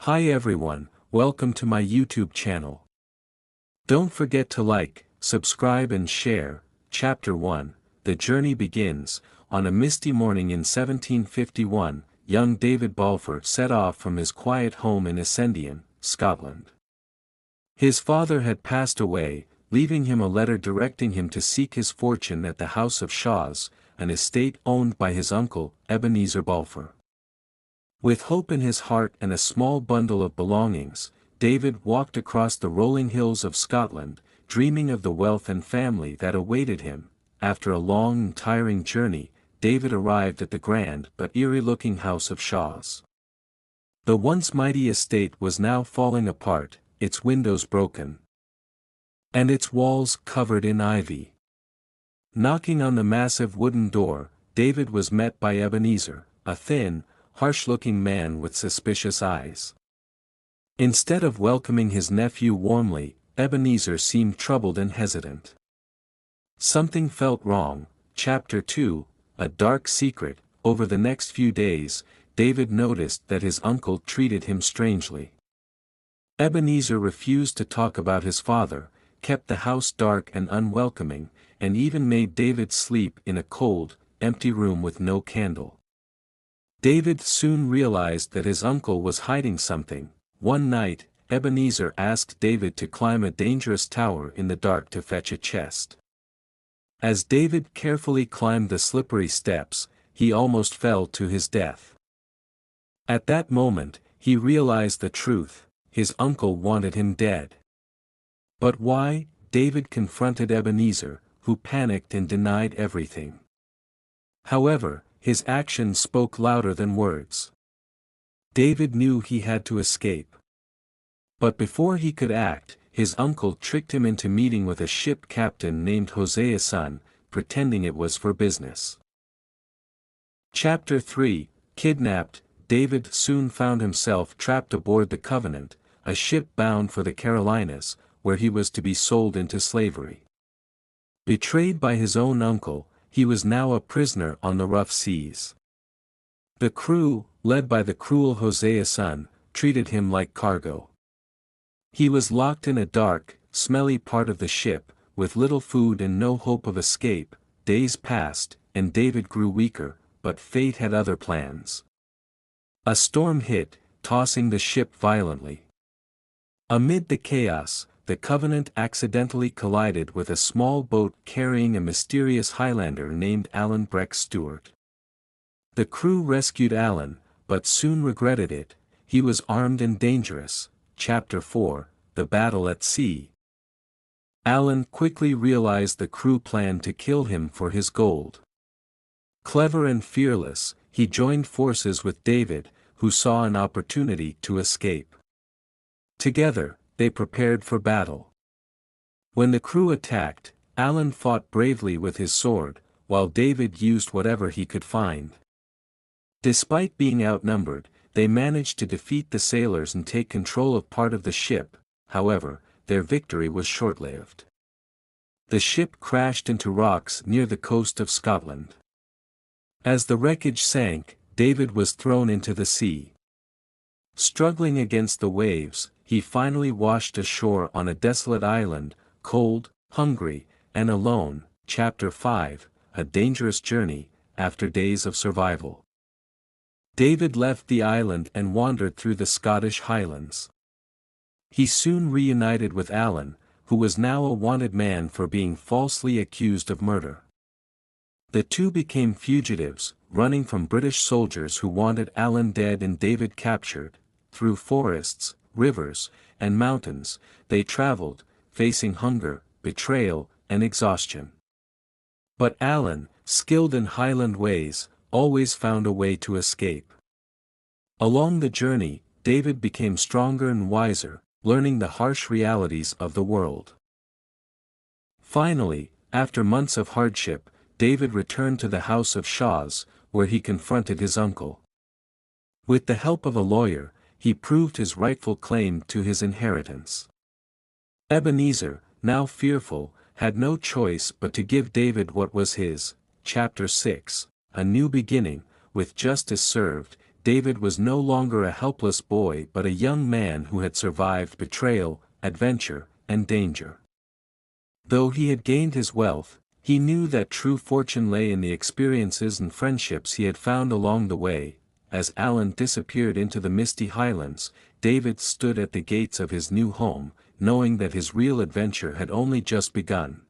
Hi everyone, welcome to my YouTube channel. Don't forget to like, subscribe and share. Chapter 1, The Journey Begins. On a misty morning in 1751, young David Balfour set off from his quiet home in Essendon, Scotland. His father had passed away, leaving him a letter directing him to seek his fortune at the house of 𝘓𝘓s, an estate owned by his uncle, Ebenezer Balfour. With hope in his heart and a small bundle of belongings, David walked across the rolling hills of Scotland, dreaming of the wealth and family that awaited him. After a long and tiring journey, David arrived at the grand but eerie-looking house of 𝘓𝘓s. The once mighty estate was now falling apart, its windows broken, and its walls covered in ivy. Knocking on the massive wooden door, David was met by Ebenezer, a thin, harsh-looking man with suspicious eyes. Instead of welcoming his nephew warmly, Ebenezer seemed troubled and hesitant. Something felt wrong. Chapter 2, A Dark Secret. Over the next few days, David noticed that his uncle treated him strangely. Ebenezer refused to talk about his father, kept the house dark and unwelcoming, and even made David sleep in a cold, empty room with no candle. David soon realized that his uncle was hiding something. One night, Ebenezer asked David to climb a dangerous tower in the dark to fetch a chest. As David carefully climbed the slippery steps, he almost fell to his death. At that moment, he realized the truth: his uncle wanted him dead. But why? David confronted Ebenezer, who panicked and denied everything. However, his actions spoke louder than words. David knew he had to escape. But before he could act, his uncle tricked him into meeting with a ship captain named 𝘓𝘓 son, pretending it was for business. Chapter 3, Kidnapped. David soon found himself trapped aboard the Covenant, a ship bound for the Carolinas, where he was to be sold into slavery. Betrayed by his own uncle, he was now a prisoner on the rough seas. The crew, led by the cruel 𝘓𝘓 son, treated him like cargo. He was locked in a dark, smelly part of the ship, with little food and no hope of escape. Days passed, and David grew weaker, but fate had other plans. A storm hit, tossing the ship violently. Amid the chaos, the Covenant accidentally collided with a small boat carrying a mysterious Highlander named Alan Breck Stewart. The crew rescued Alan, but soon regretted it. He was armed and dangerous. Chapter 4, The Battle at Sea. Alan quickly realized the crew planned to kill him for his gold. Clever and fearless, he joined forces with David, who saw an opportunity to escape. Together, they prepared for battle. When the crew attacked, Alan fought bravely with his sword, while David used whatever he could find. Despite being outnumbered, they managed to defeat the sailors and take control of part of the ship. However, their victory was short-lived. The ship crashed into rocks near the coast of Scotland. As the wreckage sank, David was thrown into the sea. Struggling against the waves, he finally washed ashore on a desolate island, cold, hungry, and alone. Chapter 5, A Dangerous Journey. After days of survival, David left the island and wandered through the Scottish Highlands. He soon reunited with Alan, who was now a wanted man for being falsely accused of murder. The two became fugitives, running from British soldiers who wanted Alan dead and David captured. Through forests, rivers, and mountains, they traveled, facing hunger, betrayal, and exhaustion. But Alan, skilled in Highland ways, always found a way to escape. Along the journey, David became stronger and wiser, learning the harsh realities of the world. Finally, after months of hardship, David returned to the house of 𝘓𝘓s, where he confronted his uncle. With the help of a lawyer, he proved his rightful claim to his inheritance. Ebenezer, now fearful, had no choice but to give David what was his. Chapter 6, A New Beginning. With justice served, David was no longer a helpless boy but a young man who had survived betrayal, adventure, and danger. Though he had gained his wealth, he knew that true fortune lay in the experiences and friendships he had found along the way. As Alan disappeared into the misty highlands, David stood at the gates of his new home, knowing that his real adventure had only just begun.